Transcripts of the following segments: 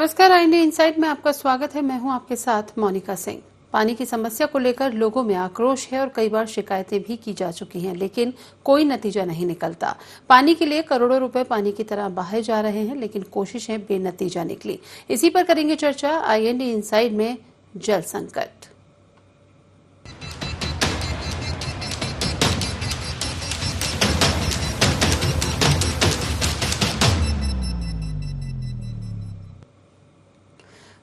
नमस्कार, IND insight में आपका स्वागत है। मैं हूं आपके साथ मोनिका सिंह। पानी की समस्या को लेकर लोगों में आक्रोश है और कई बार शिकायतें भी की जा चुकी हैं, लेकिन कोई नतीजा नहीं निकलता। पानी के लिए करोड़ों रुपए पानी की तरह बहाए जा रहे हैं, लेकिन कोशिशें बेनतीजा निकली। इसी पर करेंगे चर्चा आईएनडी इनसाइट में जल संकट।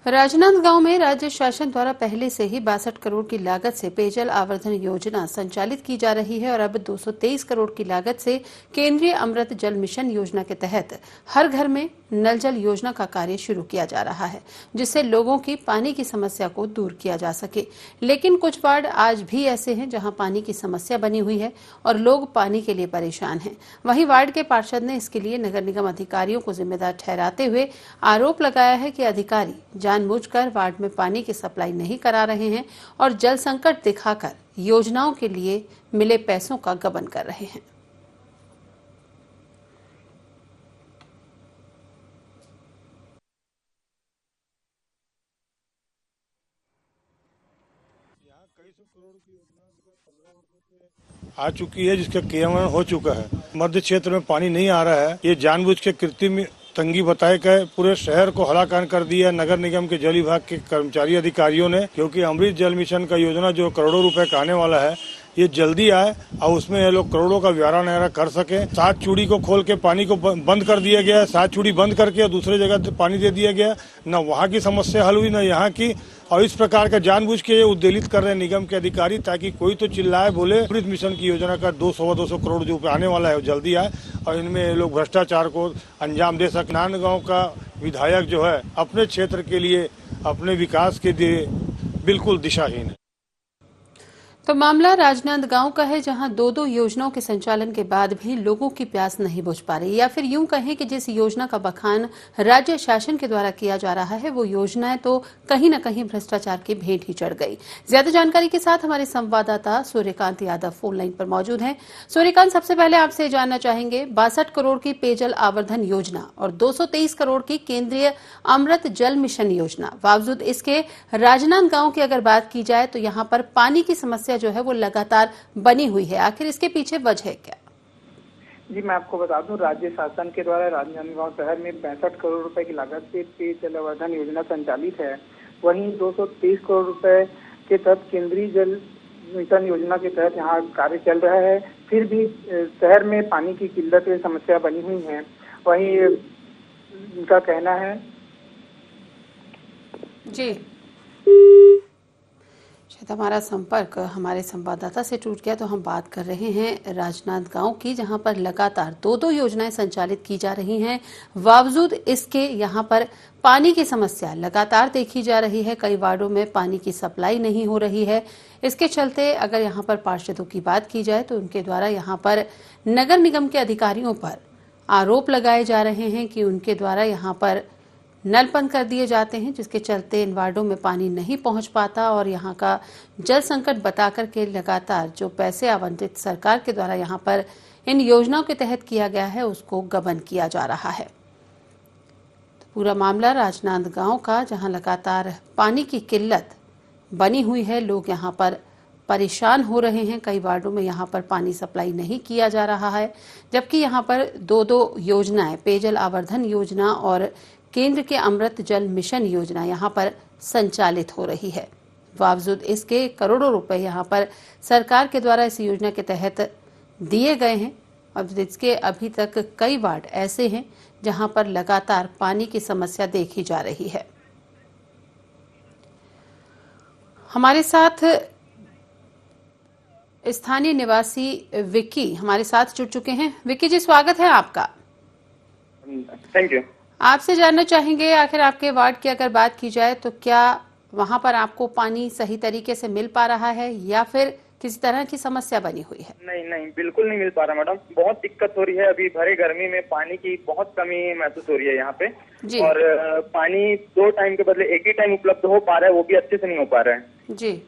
राजनांदगांव में राज्य शासन द्वारा पहले से ही 62 करोड़ की लागत से पेयजल आवर्धन योजना संचालित की जा रही है और अब 223 करोड़ की लागत से केंद्रीय अमृत जल मिशन योजना के तहत हर घर में नल जल योजना का कार्य शुरू किया जा रहा है, जिससे लोगों की पानी की समस्या को दूर किया जा सके। लेकिन कुछ वार्ड आज भी ऐसे हैं जहां पानी की समस्या बनी हुई है और लोग पानी के लिए परेशान हैं। वहीं वार्ड के पार्षद ने इसके लिए नगर निगम अधिकारियों को जिम्मेदार ठहराते हुए आरोप लगाया है कि अधिकारी जानबूझकर वार्ड में पानी की सप्लाई नहीं करा रहे हैं और जल संकट दिखाकर योजनाओं के लिए मिले पैसों का गबन कर रहे हैं। आ चुकी है, जिसका क्रियान्वयन हो चुका है। मध्य क्षेत्र में पानी नहीं आ रहा है, ये जानबूझ के कृत्रिम तंगी बताए गए पूरे शहर को हलाकान कर दिया नगर निगम के जल विभाग के कर्मचारी अधिकारियों ने, क्योंकि अमृत जल मिशन का योजना जो करोड़ों रुपए का आने वाला है, ये जल्दी आए और उसमें ये लोग करोड़ों का व्यारा नहरा कर सके। 7 चूड़ी को खोल के पानी को बंद कर दिया गया, 7 चूड़ी बंद करके दूसरे जगह पानी दे दिया गया। न वहाँ की समस्या हल हुई, न यहाँ की। और इस प्रकार का जानबूझ के उद्वेलित कर रहे हैं निगम के अधिकारी, ताकि कोई तो चिल्लाए बोले अमृत मिशन की योजना का 200 करोड़ जो आने वाला है वो जल्दी आए और इनमें लोग भ्रष्टाचार को अंजाम दे सके। नांदगांव का विधायक जो है अपने क्षेत्र के लिए, अपने विकास के लिए बिल्कुल दिशाहीन है। तो मामला राजनांदगांव का है, जहां दो योजनाओं के संचालन के बाद भी लोगों की प्यास नहीं बुझ पा रही, या फिर यूं कहें कि जिस योजना का बखान राज्य शासन के द्वारा किया जा रहा है वो योजनाएं तो कहीं न कहीं भ्रष्टाचार की भेंट ही चढ़ गई। ज्यादा जानकारी के साथ हमारे संवाददाता सूर्यकांत यादव फोन लाइन पर मौजूद हैं। सूर्यकांत, सबसे पहले आपसे जानना चाहेंगे, 62 करोड़ की पेयजल आवर्धन योजना और 223 करोड़ की केंद्रीय अमृत जल मिशन योजना, बावजूद इसके राजनांदगांव की अगर बात की जाए तो यहाँ पर पानी की समस्या जो है वो लगातार बनी हुई है। आखिर इसके पीछे वजह क्या? जी, मैं आपको बता दूं, राज्य शासन के द्वारा राजनांदगांव शहर में 65 करोड़ रुपए की लागत से पेयजल आवर्धन योजना संचालित है। वहीं 223 करोड़ रुपए के तहत केंद्रीय जल मिशन योजना के तहत यहाँ कार्य चल रहा है। फिर भी शहर में पानी की किल्लत की समस्या बनी हुई है। वहीं उनका कहना है जी, शायद हमारा संपर्क हमारे संवाददाता से टूट गया, तो हम बात कर रहे हैं राजनांदगांव की, जहां पर लगातार दो योजनाएं संचालित की जा रही हैं। बावजूद इसके यहां पर पानी की समस्या लगातार देखी जा रही है। कई वार्डों में पानी की सप्लाई नहीं हो रही है। इसके चलते अगर यहां पर पार्षदों की बात की जाए तो उनके द्वारा यहां पर नगर निगम के अधिकारियों पर आरोप लगाए जा रहे हैं कि उनके द्वारा यहां पर नल बंद कर दिए जाते हैं, जिसके चलते इन वार्डों में पानी नहीं पहुंच पाता और यहां का जल संकट बताकर के लगातार जो पैसे आवंटित सरकार के द्वारा यहां पर इन योजनाओं के तहत किया गया है उसको गबन किया जा रहा है। तो पूरा मामला राजनांदगांव का, जहां लगातार पानी की किल्लत बनी हुई है, लोग यहां पर परेशान हो रहे हैं। कई वार्डों में यहां पर पानी सप्लाई नहीं किया जा रहा है, जबकि यहां पर दो योजनाएं, पेयजल आवर्धन योजना और केंद्र के अमृत जल मिशन योजना यहां पर संचालित हो रही है। बावजूद इसके करोड़ों रुपए यहां पर सरकार के द्वारा इस योजना के तहत दिए गए हैं और इसके अभी तक कई वार्ड ऐसे हैं जहां पर लगातार पानी की समस्या देखी जा रही है। हमारे साथ स्थानीय निवासी विक्की हमारे साथ जुड़ चुके हैं। विक्की जी, स्वागत है आपका। Thank you. आपसे जानना चाहेंगे, आखिर आपके वार्ड की अगर बात की जाए तो क्या वहां पर आपको पानी सही तरीके से मिल पा रहा है या फिर किसी तरह की समस्या बनी हुई है? नहीं, बिल्कुल नहीं मिल पा रहा मैडम। बहुत दिक्कत हो रही है। अभी भरे गर्मी में पानी की बहुत कमी महसूस हो रही है यहाँ पे जी। और पानी 2 टाइम के बदले एक ही टाइम उपलब्ध हो पा रहा है, वो भी अच्छे से नहीं हो पा रहा है। जी,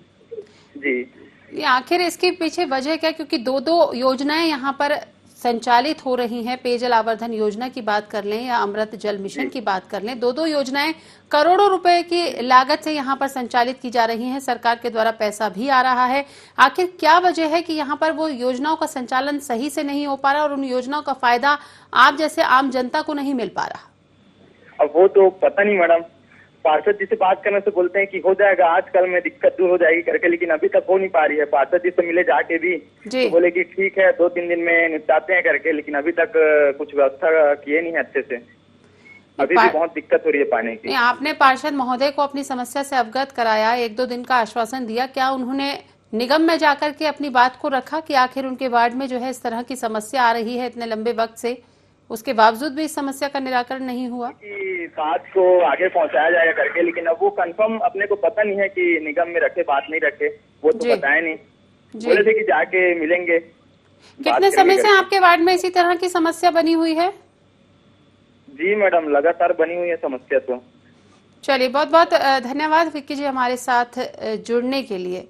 आखिर इसके पीछे वजह क्या? क्योंकि दो योजनाएं यहाँ पर संचालित हो रही हैं, पेयजल आवर्धन योजना की बात कर लें या अमृत जल मिशन की बात कर लें, दो योजनाएं करोड़ों रुपए की लागत से यहाँ पर संचालित की जा रही हैं। सरकार के द्वारा पैसा भी आ रहा है। आखिर क्या वजह है कि यहाँ पर वो योजनाओं का संचालन सही से नहीं हो पा रहा और उन योजनाओं का फायदा आप जैसे आम जनता को नहीं मिल पा रहा? अब वो तो पता नहीं मैडम, पार्षद जी से बात करने से बोलते हैं कि हो जाएगा, आजकल में दिक्कत दूर हो जाएगी करके, लेकिन अभी तक हो नहीं पा रही है। पार्षद जी से मिले जाके भी तो बोले कि ठीक है 2-3 दिन में निपटाते हैं करके, लेकिन अभी तक कुछ व्यवस्था किए नहीं है अच्छे से। अभी भी बहुत दिक्कत हो रही है पानी की। आपने पार्षद महोदय को अपनी समस्या से अवगत कराया, 1-2 दिन का आश्वासन दिया, क्या उन्होंने निगम में जाकर के अपनी बात को रखा कि आखिर उनके वार्ड में जो है इस तरह की समस्या आ रही है इतने लंबे वक्त से, उसके बावजूद भी इस समस्या का निराकरण नहीं हुआ? कि बात को आगे पहुंचाया जाएगा करके, लेकिन अब वो कंफर्म अपने को पता नहीं है कि निगम में रखे बात नहीं रखे, वो तो बताया नहीं। बोले थे कि जाके मिलेंगे। कितने समय से आपके वार्ड में इसी तरह की समस्या बनी हुई है? जी मैडम, लगातार बनी हुई है समस्या तो। चलिए, बहुत बहुत धन्यवाद विक्की जी हमारे साथ जुड़ने के लिए।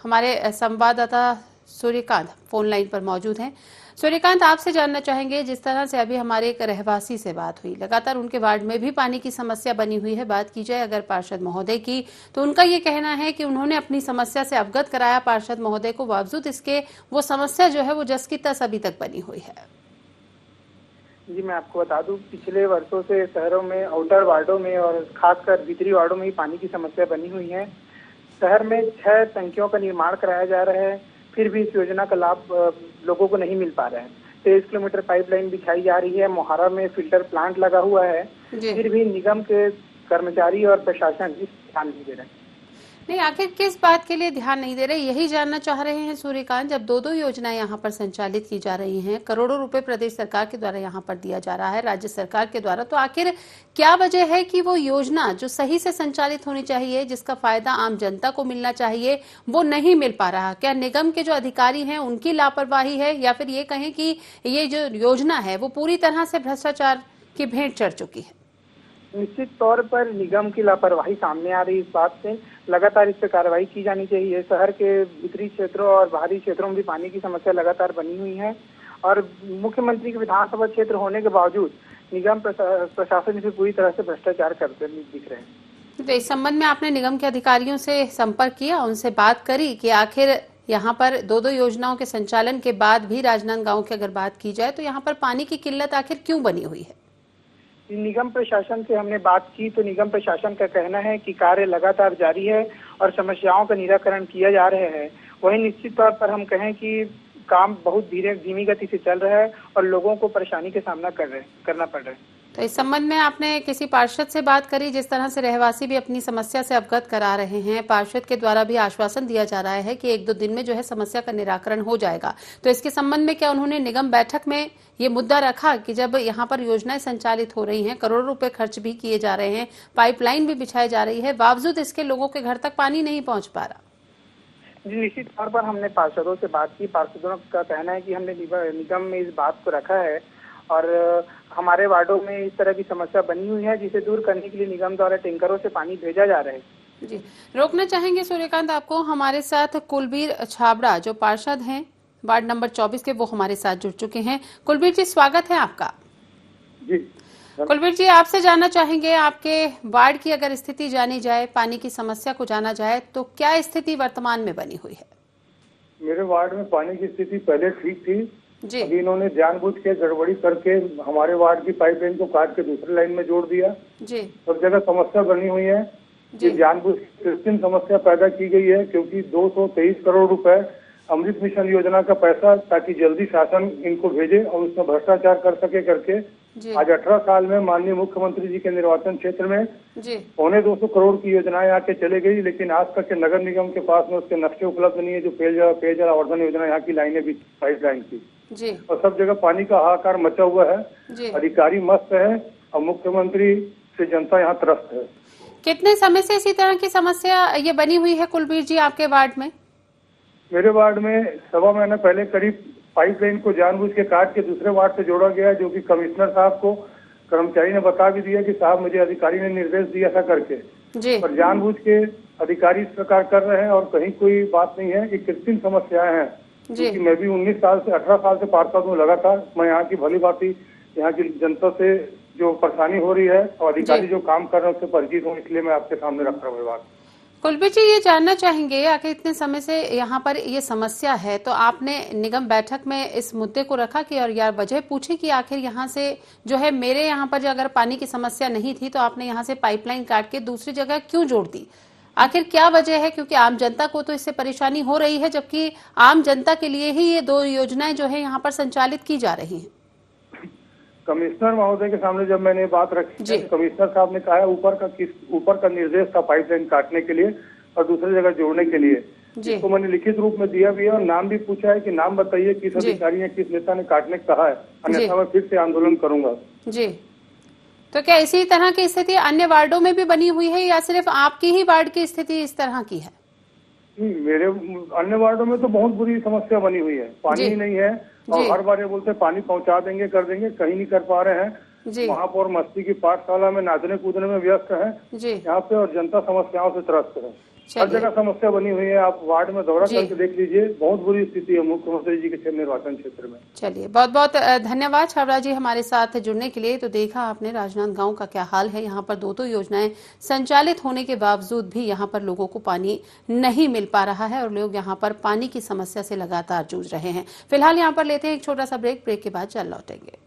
हमारे संवाददाता सूर्यकांत फोन लाइन पर मौजूद हैं। सूर्यकांत, आपसे जानना चाहेंगे, जिस तरह से अभी हमारे एक रहवासी से बात हुई, लगातार उनके वार्ड में भी पानी की समस्या बनी हुई है। बात की जाए अगर पार्षद महोदय की, तो उनका ये कहना है कि उन्होंने अपनी समस्या से अवगत कराया पार्षद महोदय को, बावजूद इसके वो समस्या जो है वो जस की तस अभी तक बनी हुई है। जी, मैं आपको बता दूं, पिछले वर्षों से शहरों में, आउटर वार्डों में और खासकर भीतरी वार्डों में ही पानी की समस्या बनी हुई है। शहर में 6 टंकियों का निर्माण कराया जा रहा है, फिर भी इस योजना का लाभ लोगों को नहीं मिल पा रहा है। 23 किलोमीटर पाइपलाइन बिछाई जा रही है, मोहारा में फिल्टर प्लांट लगा हुआ है, फिर भी निगम के कर्मचारी और प्रशासन इस ध्यान नहीं दे रहे। नहीं, आखिर किस बात के लिए ध्यान नहीं दे रहे, यही जानना चाह रहे हैं सूर्यकांत। जब 2 योजनाएं यहाँ पर संचालित की जा रही हैं, करोड़ों रुपए प्रदेश सरकार के द्वारा यहाँ पर दिया जा रहा है, राज्य सरकार के द्वारा, तो आखिर क्या वजह है कि वो योजना जो सही से संचालित होनी चाहिए, जिसका फायदा आम जनता को मिलना चाहिए, वो नहीं मिल पा रहा? क्या निगम के जो अधिकारी हैं उनकी लापरवाही है, या फिर ये कहें कि ये जो योजना है वो पूरी तरह से भ्रष्टाचार की भेंट चढ़ चुकी है? निश्चित तौर पर निगम की लापरवाही सामने आ रही। इस बात से लगातार इस पर कार्रवाई की जानी चाहिए। शहर के भीतरी क्षेत्रों और बाहरी क्षेत्रों में भी पानी की समस्या लगातार बनी हुई है और मुख्यमंत्री के विधानसभा क्षेत्र होने के बावजूद निगम प्रशासन से पूरी तरह से भ्रष्टाचार करते दिख रहे हैं। तो इस संबंध में आपने निगम के अधिकारियों से संपर्क किया, उनसे बात करी कि आखिर यहाँ पर 2 योजनाओं के संचालन के बाद भी राजनांदगांव की अगर बात की जाए तो यहाँ पर पानी की किल्लत आखिर क्यों बनी हुई है? निगम प्रशासन से हमने बात की तो निगम प्रशासन का कहना है कि कार्य लगातार जारी है और समस्याओं का निराकरण किया जा रहा है। वहीं निश्चित तौर पर हम कहें कि काम बहुत धीमी गति से चल रहा है और लोगों को परेशानी का सामना करना पड़ रहा है। तो इस संबंध में आपने किसी पार्षद से बात करी? जिस तरह से रहवासी भी अपनी समस्या से अवगत करा रहे हैं, पार्षद के द्वारा भी आश्वासन दिया जा रहा है कि 1-2 दिन में जो है समस्या का निराकरण हो जाएगा, तो इसके संबंध में क्या उन्होंने निगम बैठक में ये मुद्दा रखा कि जब यहाँ पर योजनाएं संचालित हो रही हैं, करोड़ों रुपए खर्च भी किए जा रहे हैं, पाइपलाइन भी बिछाई जा रही है, बावजूद इसके लोगों के घर तक पानी नहीं पहुंच पा रहा? जी, निश्चित तौर पर हमने पार्षदों से बात की। पार्षदों का कहना है कि हमने निगम में इस बात को रखा है और हमारे वार्डों में इस तरह की समस्या बनी हुई है, जिसे दूर करने के लिए निगम द्वारा टैंकरों से पानी भेजा जा रहा है। जी, रोकना चाहेंगे सूर्यकांत आपको। हमारे साथ कुलबीर छाबड़ा जो पार्षद हैं वार्ड नंबर 24 के, वो हमारे साथ जुड़ चुके हैं। कुलबीर जी, स्वागत है आपका। जी कुलबीर जी, आपसे जानना चाहेंगे, आपके वार्ड की अगर स्थिति जानी जाए, पानी की समस्या को जाना जाए, तो क्या स्थिति वर्तमान में बनी हुई है? मेरे वार्ड में पानी की स्थिति पहले ठीक थी जी। अभी इन्होंने जानबूझ के गड़बड़ी करके हमारे वार्ड की पाइपलाइन को काट के दूसरी लाइन में जोड़ दिया जी। सब जगह समस्या बनी हुई है। ये जानबूझ कृत्रिम समस्या पैदा की गई है, क्योंकि 223 करोड़ रुपए अमृत मिशन योजना का पैसा ताकि जल्दी शासन इनको भेजे और उसमें भ्रष्टाचार कर सके करके आज 18 साल में माननीय मुख्यमंत्री जी के निर्वाचन क्षेत्र में 250 करोड़ की योजनाएं आके चले गई, लेकिन आज तक के नगर निगम के पास में उसके नक्शे उपलब्ध नहीं है जो पेयजल आवर्धन योजना यहाँ की लाइनें भी पाइपलाइन की जी। और सब जगह पानी का हाहाकार मचा हुआ है। अधिकारी मस्त है और मुख्यमंत्री से जनता यहाँ त्रस्त है। कितने समय से इसी तरह की समस्या ये बनी हुई है कुलबीर जी आपके वार्ड में? मेरे वार्ड में 1.25 महीने पहले करीब पाइपलाइन को जानबूझ के काट के दूसरे वार्ड से जोड़ा गया, जो कि कमिश्नर साहब को कर्मचारी ने बता भी दिया कि साहब मुझे अधिकारी ने निर्देश दिया था करके जी। पर जानबूझ के अधिकारी इस प्रकार कर रहे हैं और कहीं कोई बात नहीं है कि कृत्रिम समस्याएं हैं क्योंकि मैं भी 18 साल से पार्षद हूँ लगातार। मैं यहाँ की भली भांति यहाँ की जनता से जो परेशानी हो रही है और अधिकारी जो काम कर रहे हैं उससे परिचित हूँ, इसलिए मैं आपके सामने रख रहा हूँ बात। कुलबीर जी, ये जानना चाहेंगे आखिर इतने समय से यहाँ पर ये समस्या है, तो आपने निगम बैठक में इस मुद्दे को रखा कि और यार वजह पूछी कि आखिर यहाँ से जो है मेरे यहाँ पर जो अगर पानी की समस्या नहीं थी तो आपने यहाँ से पाइपलाइन काट के दूसरी जगह क्यों जोड़ दी? आखिर क्या वजह है? क्योंकि आम जनता को तो इससे परेशानी हो रही है, जबकि आम जनता के लिए ही ये 2 योजनाएं जो है यहाँ पर संचालित की जा रही हैं। कमिश्नर महोदय के सामने जब मैंने बात रखी, कमिश्नर साहब ने कहा ऊपर का निर्देश था पाइपलाइन काटने के लिए और दूसरी जगह जोड़ने के लिए, जिसको मैंने लिखित रूप में दिया भी है और नाम भी पूछा है कि नाम बताइए किस अधिकारी ने किस नेता ने काटने को कहा है, अन्यथा मैं फिर से आंदोलन करूंगा। जी, तो क्या इसी तरह की स्थिति अन्य वार्डों में भी बनी हुई है या सिर्फ आपकी ही वार्ड की स्थिति इस तरह की है? मेरे अन्य वार्डों में तो बहुत बुरी समस्या बनी हुई है, पानी ही नहीं है और हर बार ये बोलते हैं पानी पहुंचा देंगे कर देंगे, कहीं नहीं कर पा रहे हैं। महापौर मस्ती की पाठशाला में नाचने कूदने में व्यस्त है यहाँ पे और जनता समस्याओं से त्रस्त है। हर जगह समस्या बनी हुई है, आप वार्ड में दौरा करके देख लीजिए, बहुत बुरी स्थिति है मुख्यमंत्री जी के निर्वाचन क्षेत्र में। चलिए, बहुत बहुत धन्यवाद छाबड़ा जी हमारे साथ जुड़ने के लिए। तो देखा आपने राजनांदगांव का क्या हाल है, यहाँ पर 2 योजनाएं संचालित होने के बावजूद भी यहाँ पर लोगों को पानी नहीं मिल पा रहा है और लोग यहाँ पर पानी की समस्या से लगातार जूझ रहे हैं। फिलहाल यहाँ पर लेते हैं एक छोटा सा ब्रेक के बाद चल लौटेंगे।